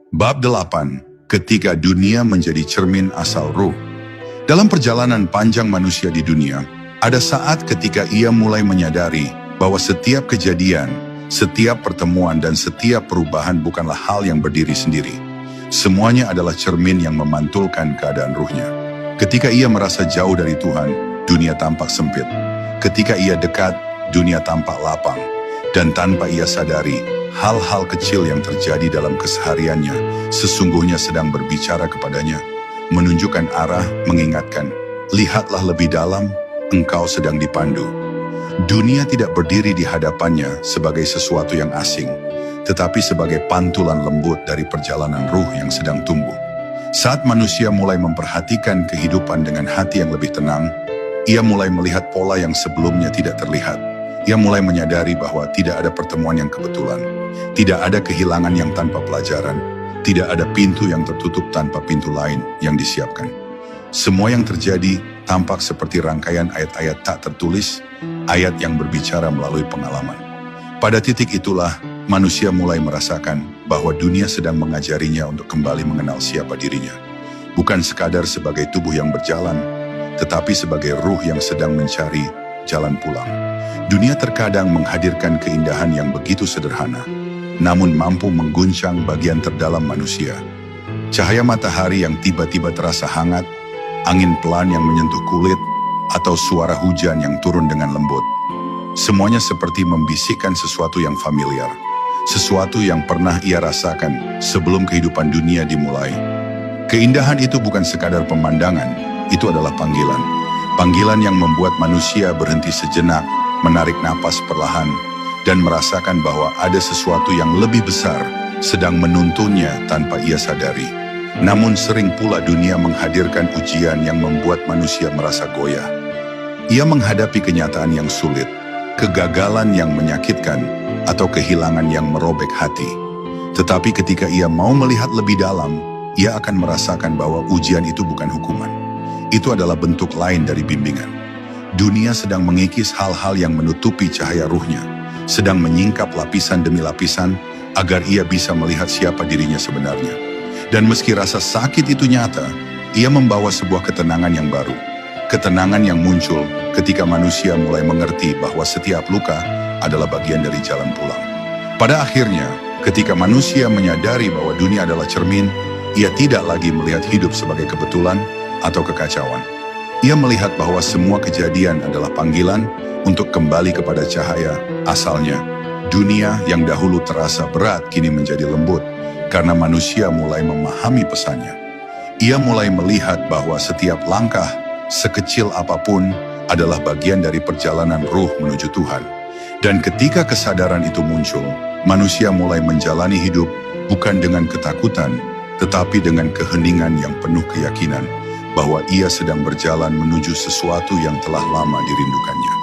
Bab 8. Ketika dunia menjadi cermin asal ruh. Dalam perjalanan panjang manusia di dunia, ada saat ketika ia mulai menyadari bahwa setiap kejadian, setiap pertemuan dan setiap perubahan bukanlah hal yang berdiri sendiri. Semuanya adalah cermin yang memantulkan keadaan ruhnya. Ketika ia merasa jauh dari Tuhan, dunia tampak sempit. Ketika ia dekat, dunia tampak lapang. Dan tanpa ia sadari, hal-hal kecil yang terjadi dalam kesehariannya sesungguhnya sedang berbicara kepadanya, menunjukkan arah, mengingatkan, lihatlah lebih dalam, engkau sedang dipandu. Dunia tidak berdiri di hadapannya sebagai sesuatu yang asing, tetapi sebagai pantulan lembut dari perjalanan ruh yang sedang tumbuh. Saat manusia mulai memperhatikan kehidupan dengan hati yang lebih tenang, ia mulai melihat pola yang sebelumnya tidak terlihat. Ia mulai menyadari bahwa tidak ada pertemuan yang kebetulan, tidak ada kehilangan yang tanpa pelajaran, tidak ada pintu yang tertutup tanpa pintu lain yang disiapkan. Semua yang terjadi tampak seperti rangkaian ayat-ayat tak tertulis, ayat yang berbicara melalui pengalaman. Pada titik itulah, manusia mulai merasakan bahwa dunia sedang mengajarinya untuk kembali mengenal siapa dirinya. Bukan sekadar sebagai tubuh yang berjalan, tetapi sebagai ruh yang sedang mencari jalan pulang. Dunia terkadang menghadirkan keindahan yang begitu sederhana, namun mampu mengguncang bagian terdalam manusia. Cahaya matahari yang tiba-tiba terasa hangat, angin pelan yang menyentuh kulit, atau suara hujan yang turun dengan lembut. Semuanya seperti membisikkan sesuatu yang familiar, sesuatu yang pernah ia rasakan sebelum kehidupan dunia dimulai. Keindahan itu bukan sekadar pemandangan, itu adalah panggilan. Panggilan yang membuat manusia berhenti sejenak, menarik napas perlahan, dan merasakan bahwa ada sesuatu yang lebih besar sedang menuntunnya tanpa ia sadari. Namun sering pula dunia menghadirkan ujian yang membuat manusia merasa goyah. Ia menghadapi kenyataan yang sulit, kegagalan yang menyakitkan, atau kehilangan yang merobek hati. Tetapi ketika ia mau melihat lebih dalam, ia akan merasakan bahwa ujian itu bukan hukuman. Itu adalah bentuk lain dari bimbingan. Dunia sedang mengikis hal-hal yang menutupi cahaya ruhnya, sedang menyingkap lapisan demi lapisan agar ia bisa melihat siapa dirinya sebenarnya. Dan meski rasa sakit itu nyata, ia membawa sebuah ketenangan yang baru. Ketenangan yang muncul ketika manusia mulai mengerti bahwa setiap luka adalah bagian dari jalan pulang. Pada akhirnya, ketika manusia menyadari bahwa dunia adalah cermin, ia tidak lagi melihat hidup sebagai kebetulan atau kekacauan. Ia melihat bahwa semua kejadian adalah panggilan untuk kembali kepada cahaya asalnya. Dunia yang dahulu terasa berat kini menjadi lembut karena manusia mulai memahami pesannya. Ia mulai melihat bahwa setiap langkah, sekecil apapun, adalah bagian dari perjalanan ruh menuju Tuhan. Dan ketika kesadaran itu muncul, manusia mulai menjalani hidup bukan dengan ketakutan, tetapi dengan keheningan yang penuh keyakinan bahwa ia sedang berjalan menuju sesuatu yang telah lama dirindukannya.